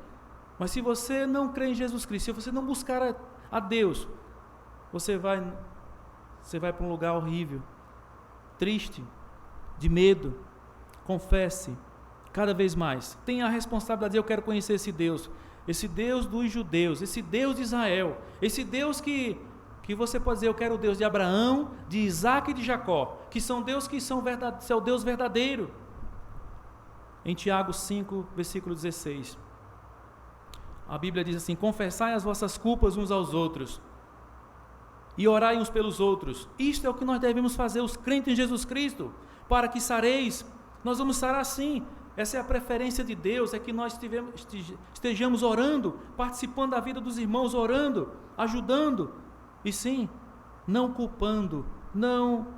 Mas se você não crê em Jesus Cristo, se você não buscar a Deus, você vai para um lugar horrível, triste, de medo. Confesse cada vez mais. Tenha a responsabilidade de eu quero conhecer esse Deus dos judeus, esse Deus de Israel, esse Deus que você pode dizer, eu quero o Deus de Abraão, de Isaac e de Jacó, que são Deus que são o Deus verdadeiro. Em Tiago 5, versículo 16, a Bíblia diz assim: confessai as vossas culpas uns aos outros e orai uns pelos outros. Isto é o que nós devemos fazer, os crentes em Jesus Cristo, para que sareis. Nós vamos sarar sim. Essa é a preferência de Deus, é que nós estejamos orando, participando da vida dos irmãos, orando, ajudando, e sim, não culpando, não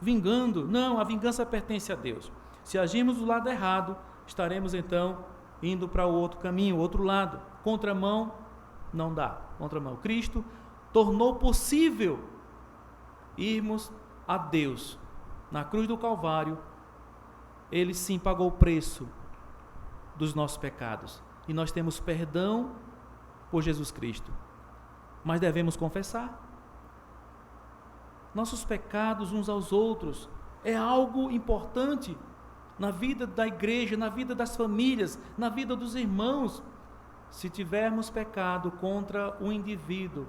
vingando. Não, a vingança pertence a Deus. Se agirmos do lado errado, estaremos então indo para o outro caminho, o outro lado. Contramão, não dá. Contramão. Cristo tornou possível irmos a Deus. Na cruz do Calvário, Ele sim pagou o preço dos nossos pecados. E nós temos perdão por Jesus Cristo. Mas devemos confessar. Nossos pecados uns aos outros é algo importante na vida da igreja, na vida das famílias, na vida dos irmãos. Se tivermos pecado contra um indivíduo,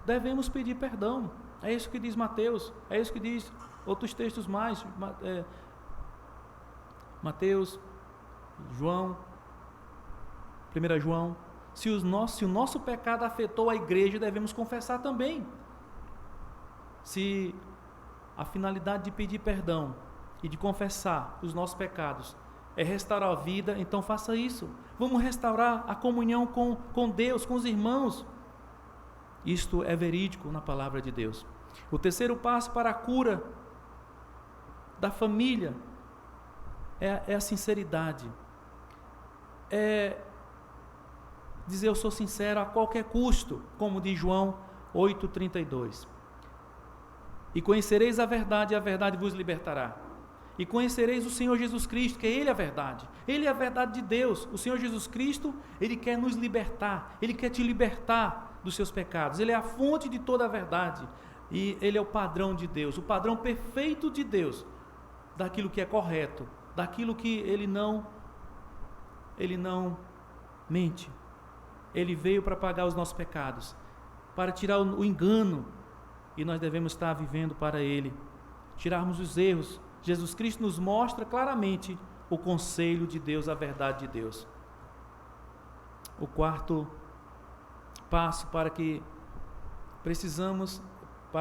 devemos pedir perdão. É isso que diz Mateus, é isso que diz outros textos mais, Mateus, João, 1 João. Se o nosso pecado afetou a igreja, devemos confessar também. Se a finalidade de pedir perdão e de confessar os nossos pecados é restaurar a vida, então faça isso. Vamos restaurar a comunhão com Deus, com os irmãos. Isto é verídico na palavra de Deus. O terceiro passo para a cura da família é a sinceridade. É dizer eu sou sincero a qualquer custo, como diz João 8,32. E conhecereis a verdade vos libertará. E conhecereis o Senhor Jesus Cristo, que é Ele a verdade. Ele é a verdade de Deus. O Senhor Jesus Cristo, Ele quer nos libertar. Ele quer te libertar dos seus pecados. Ele é a fonte de toda a verdade. E Ele é o padrão de Deus, o padrão perfeito de Deus, daquilo que é correto, daquilo que Ele não mente. Ele veio para pagar os nossos pecados, para tirar o engano, e nós devemos estar vivendo para Ele, tirarmos os erros. Jesus Cristo nos mostra claramente o conselho de Deus, a verdade de Deus. O quarto passo para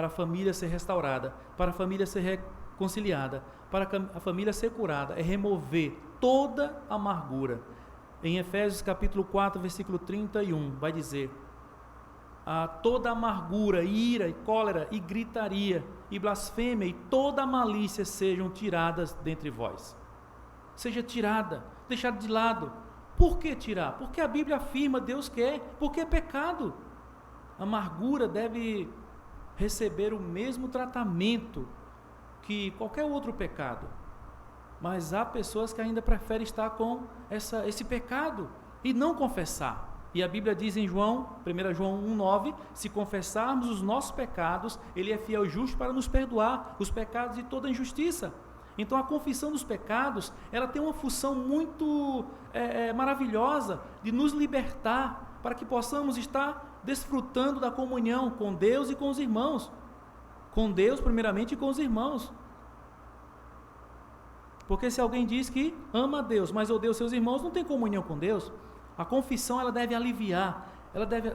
a família ser restaurada, para a família ser reconciliada, para a família ser curada, é remover toda amargura. Em Efésios capítulo 4, versículo 31, vai dizer: toda amargura, ira e cólera e gritaria e blasfêmia e toda malícia sejam tiradas dentre vós. Seja tirada, deixada de lado. Por que tirar? Porque a Bíblia afirma, Deus quer, porque é pecado. A amargura deve receber o mesmo tratamento que qualquer outro pecado. Mas há pessoas que ainda preferem estar com esse pecado e não confessar. E a Bíblia diz em 1 João 1,9, se confessarmos os nossos pecados, Ele é fiel e justo para nos perdoar os pecados e toda injustiça. Então a confissão dos pecados, ela tem uma função muito maravilhosa de nos libertar, para que possamos estar desfrutando da comunhão com Deus e com os irmãos. Com Deus primeiramente e com os irmãos. Porque se alguém diz que ama a Deus, mas odeia os seus irmãos, não tem comunhão com Deus. A confissão, ela deve aliviar, ela deve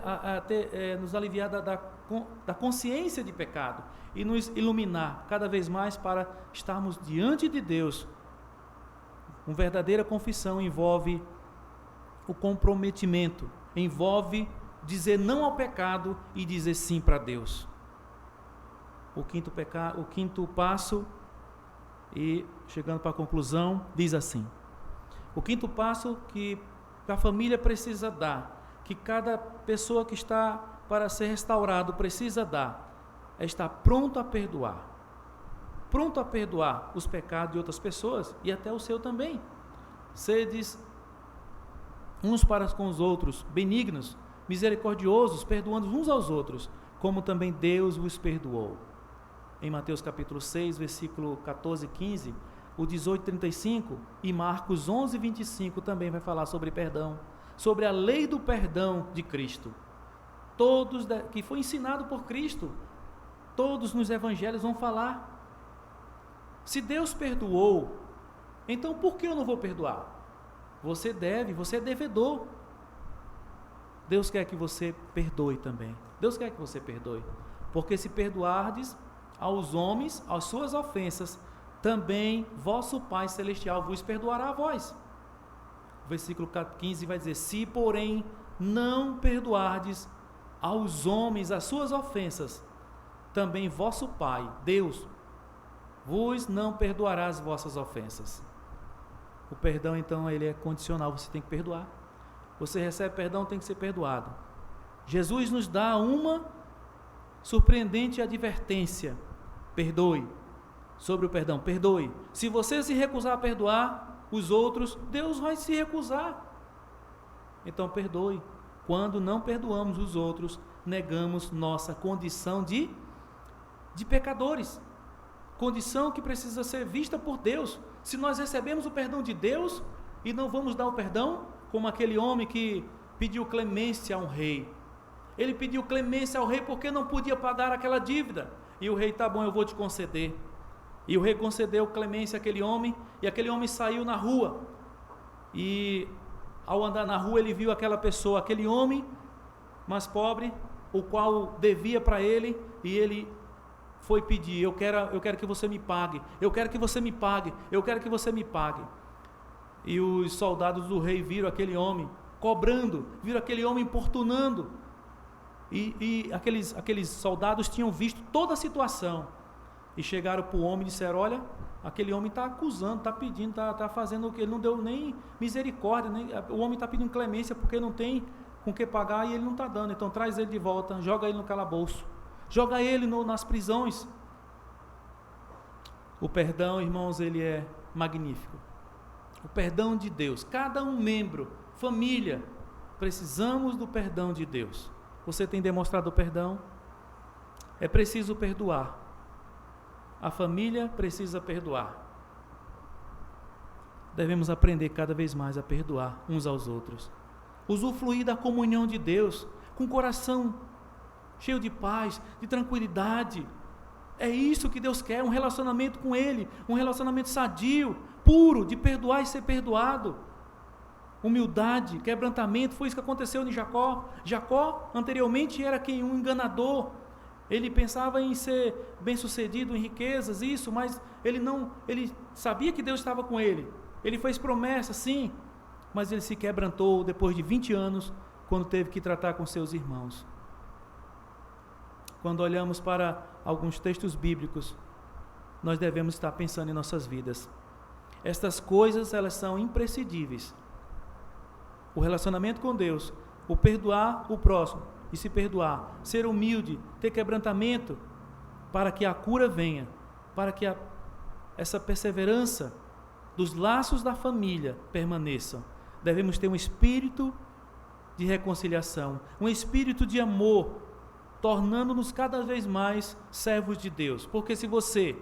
nos aliviar da consciência de pecado e nos iluminar cada vez mais para estarmos diante de Deus. Uma verdadeira confissão envolve o comprometimento, envolve dizer não ao pecado e dizer sim para Deus. O quinto passo, e chegando para a conclusão, diz assim: o quinto passo que a família precisa dar, que cada pessoa que está para ser restaurado precisa dar, é estar pronto a perdoar. Pronto a perdoar os pecados de outras pessoas e até o seu também. Sedes uns para com os outros, benignos, misericordiosos, perdoando uns aos outros, como também Deus vos perdoou. Em Mateus capítulo 6, versículo 14 e 15, o 18 e 35, e Marcos 11 e 25 também vai falar sobre perdão, sobre a lei do perdão de Cristo. Que foi ensinado por Cristo, todos nos evangelhos vão falar. Se Deus perdoou, então por que eu não vou perdoar? Você é devedor. Deus quer que você perdoe também. Deus quer que você perdoe. Porque se perdoardes aos homens, as suas ofensas, também vosso Pai Celestial vos perdoará a vós. O versículo 15 vai dizer: se porém não perdoardes aos homens as suas ofensas, também vosso Pai, Deus, vos não perdoará as vossas ofensas. O perdão, então, ele é condicional, você tem que perdoar. Você recebe perdão, tem que ser perdoado. Jesus nos dá uma surpreendente advertência: perdoe. Sobre o perdão, perdoe. Se você se recusar a perdoar os outros, Deus vai se recusar. Então perdoe. Quando não perdoamos os outros, negamos nossa condição de pecadores. Condição que precisa ser vista por Deus. Se nós recebemos o perdão de Deus e não vamos dar o perdão, como aquele homem que pediu clemência a um rei. Ele pediu clemência ao rei porque não podia pagar aquela dívida. E o rei: tá bom, eu vou te conceder. E o rei concedeu clemência àquele homem, e aquele homem saiu na rua. E ao andar na rua ele viu aquela pessoa, aquele homem mais pobre, o qual devia para ele, e ele foi pedir: eu quero que você me pague, eu quero que você me pague, eu quero que você me pague. E os soldados do rei viram aquele homem cobrando, viram aquele homem importunando, e aqueles soldados tinham visto toda a situação, e chegaram para o homem e disseram: olha, aquele homem está acusando, está pedindo, está fazendo o que ele não deu nem misericórdia, o homem está pedindo clemência porque não tem com que pagar e ele não está dando. Então traz ele de volta, joga ele no calabouço, joga ele nas prisões. O perdão, irmãos, ele é magnífico. O perdão de Deus, cada um membro, família, precisamos do perdão de Deus. Você tem demonstrado o perdão? É preciso perdoar. A família precisa perdoar. Devemos aprender cada vez mais a perdoar uns aos outros. Usufruir da comunhão de Deus, com o coração cheio de paz, de tranquilidade. É isso que Deus quer, um relacionamento com Ele, um relacionamento sadio, puro, de perdoar e ser perdoado. Humildade, quebrantamento, foi isso que aconteceu em Jacó. Jacó, anteriormente, era um enganador. Ele pensava em ser bem-sucedido em riquezas, mas ele sabia que Deus estava com ele. Ele fez promessa, sim, mas ele se quebrantou depois de 20 anos, quando teve que tratar com seus irmãos. Quando olhamos para alguns textos bíblicos, nós devemos estar pensando em nossas vidas. Estas coisas, elas são imprescindíveis. O relacionamento com Deus, o perdoar o próximo e se perdoar, ser humilde, ter quebrantamento, para que a cura venha, para que essa perseverança dos laços da família permaneçam. Devemos ter um espírito de reconciliação, um espírito de amor, tornando-nos cada vez mais servos de Deus. Porque se você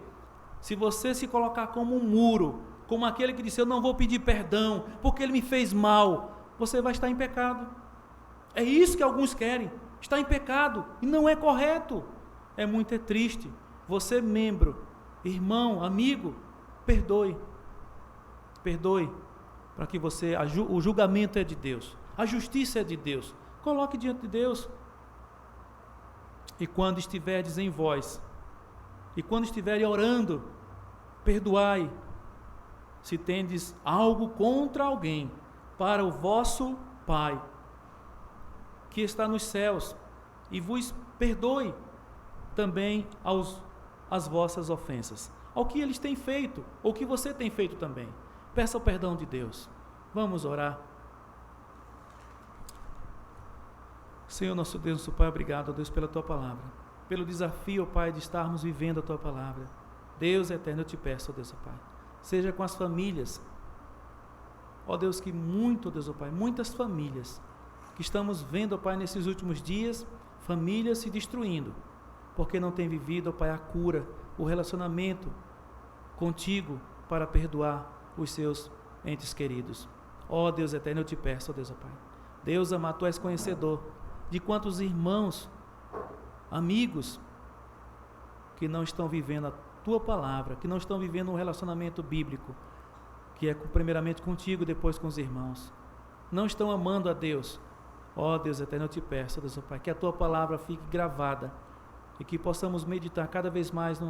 se colocar como um muro, como aquele que disse: eu não vou pedir perdão porque ele me fez mal, você vai estar em pecado. É isso que alguns querem, está em pecado, e não é correto. É muito triste. Você, membro, irmão, amigo, perdoe, para que o julgamento é de Deus, a justiça é de Deus. Coloque diante de Deus. E quando estiverdes em vós, e quando estiverem orando, perdoai, se tendes algo contra alguém, para o vosso Pai, que está nos céus, e vos perdoe também as vossas ofensas. Ao que eles têm feito, ou que você tem feito também. Peça o perdão de Deus. Vamos orar. Senhor, nosso Deus, nosso Pai, obrigado, ó Deus, pela Tua palavra. Pelo desafio, ó Pai, de estarmos vivendo a Tua palavra. Deus eterno, eu te peço, ó Deus, ó Pai. Seja com as famílias. Ó Deus, que muito, ó Deus, ó Pai, muitas famílias que estamos vendo, ó Pai, nesses últimos dias, famílias se destruindo, porque não tem vivido, ó Pai, a cura, o relacionamento contigo para perdoar os seus entes queridos. Ó Deus eterno, eu te peço, ó Deus, ó Pai. Deus amado, Tu és conhecedor de quantos irmãos, amigos, que não estão vivendo a Tua palavra, que não estão vivendo um relacionamento bíblico, que é primeiramente contigo, depois com os irmãos. Não estão amando a Deus. Ó Deus eterno, eu te peço, ó Deus, ó Pai, que a Tua palavra fique gravada e que possamos meditar cada vez mais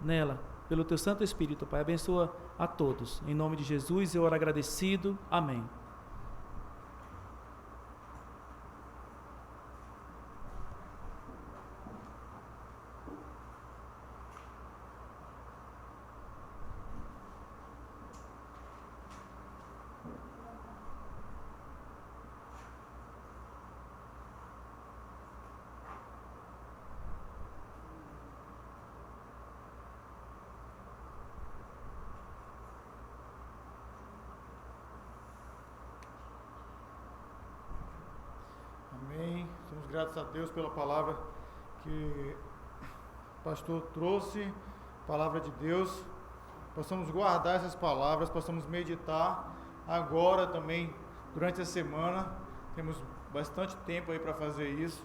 nela, pelo Teu Santo Espírito, Pai. Abençoa a todos. Em nome de Jesus, eu oro agradecido. Amém. Amém. Somos gratos a Deus pela palavra que o pastor trouxe, palavra de Deus. Possamos guardar essas palavras, possamos meditar agora também, durante a semana. Temos bastante tempo aí para fazer isso.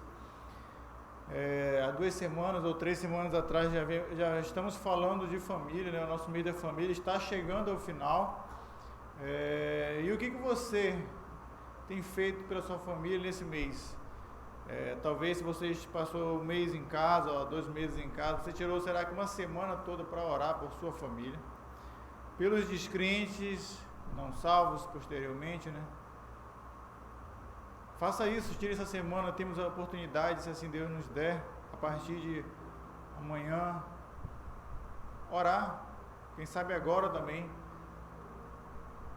Há 2 semanas ou 3 semanas atrás já estamos falando de família, né? O nosso mês da família está chegando ao final. E o que você tem feito pela sua família nesse mês? Talvez se você passou 1 mês em casa, 2 meses em casa, você tirou, será que uma semana toda para orar por sua família, pelos descrentes, não salvos posteriormente, né? Faça isso, tire essa semana, temos a oportunidade, se assim Deus nos der, a partir de amanhã, orar, quem sabe agora também.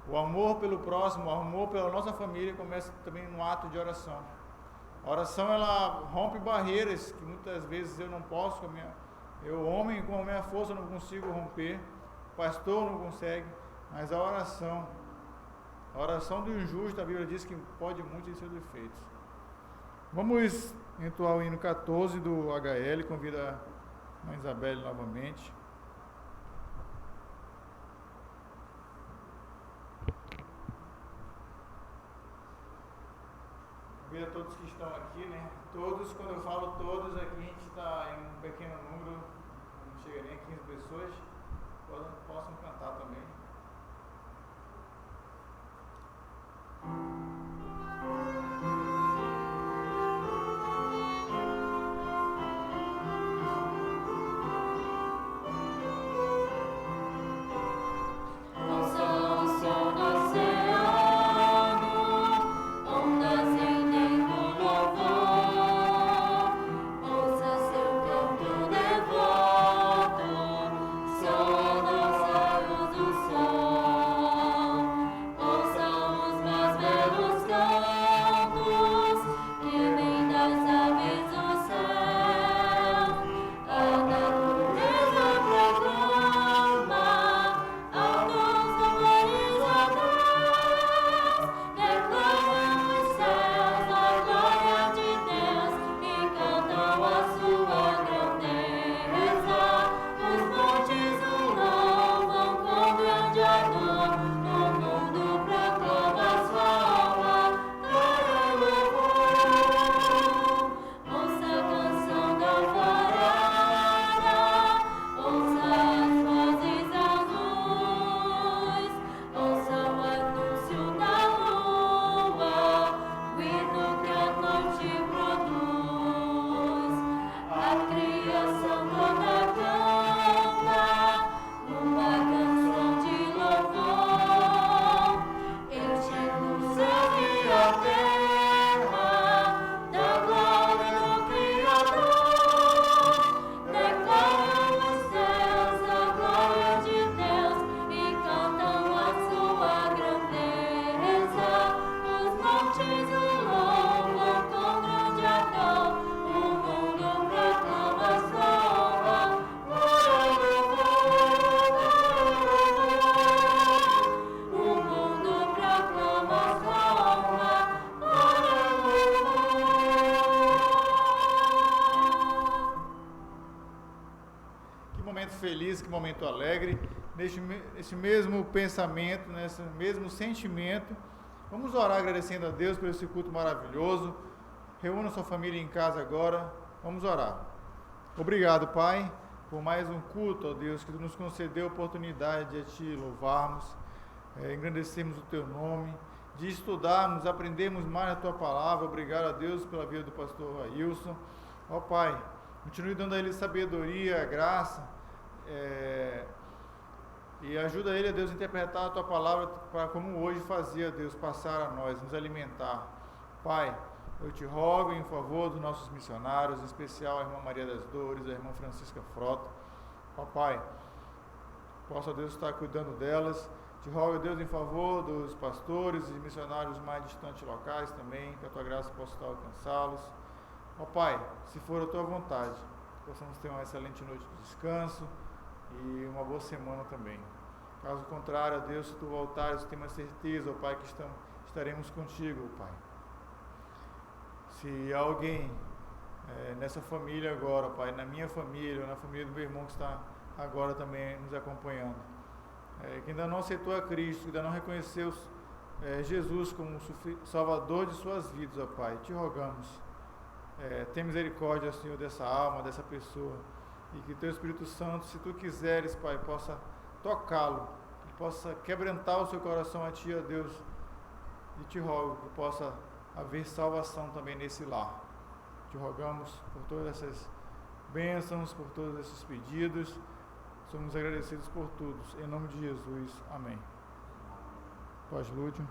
O amor pelo próximo, o amor pela nossa família começa também no ato de oração. A oração, ela rompe barreiras que muitas vezes eu não posso, eu homem com a minha força não consigo romper, o pastor não consegue, mas a oração do injusto, a Bíblia diz que pode muito em seus defeitos. Vamos entoar o hino 14 do HL, convido a Mãe Isabelle novamente. Convido a todos que estão aqui, né? Todos, quando eu falo todos, aqui a gente está em um pequeno número, não chega nem a 15 pessoas, possam cantar também. Só nos olhos do sol. feliz, que momento alegre, nesse mesmo pensamento, nesse mesmo sentimento. Vamos orar agradecendo a Deus por esse culto maravilhoso. Reúna sua família em casa agora. Vamos orar. Obrigado, Pai, por mais um culto, ó Deus, que Tu nos concedeu a oportunidade de Te louvarmos, engrandecermos o Teu nome, de estudarmos, aprendermos mais a Tua palavra. Obrigado a Deus pela vida do pastor Ailson. Ó Pai, continue dando a ele sabedoria, graça, e ajuda ele, a Deus, a interpretar a Tua palavra para como hoje fazia, Deus, passar a nós, nos alimentar. Pai, eu Te rogo em favor dos nossos missionários, em especial a irmã Maria das Dores, a irmã Francisca Frota. Ó Pai, possa Deus estar cuidando delas. Te rogo, Deus, em favor dos pastores e missionários mais distantes locais também, que a Tua graça possa estar alcançá-los. Ó Pai, se for a Tua vontade, possamos ter uma excelente noite de descanso e uma boa semana também. Caso contrário, Deus, se Tu voltares, eu tenho uma certeza, ó Pai, que estaremos contigo, ó Pai. Se alguém nessa família agora, Pai, na minha família, ou na família do meu irmão que está agora também nos acompanhando, que ainda não aceitou a Cristo, que ainda não reconheceu Jesus como Salvador de suas vidas, ó Pai, Te rogamos, tem misericórdia, Senhor, dessa alma, dessa pessoa, e que Teu Espírito Santo, se Tu quiseres, Pai, possa tocá-lo, que possa quebrantar o seu coração a Ti, ó Deus, e Te rogo que possa haver salvação também nesse lar. Te rogamos por todas essas bênçãos, por todos esses pedidos. Somos agradecidos por todos. Em nome de Jesus. Amém. Pós-lúdio.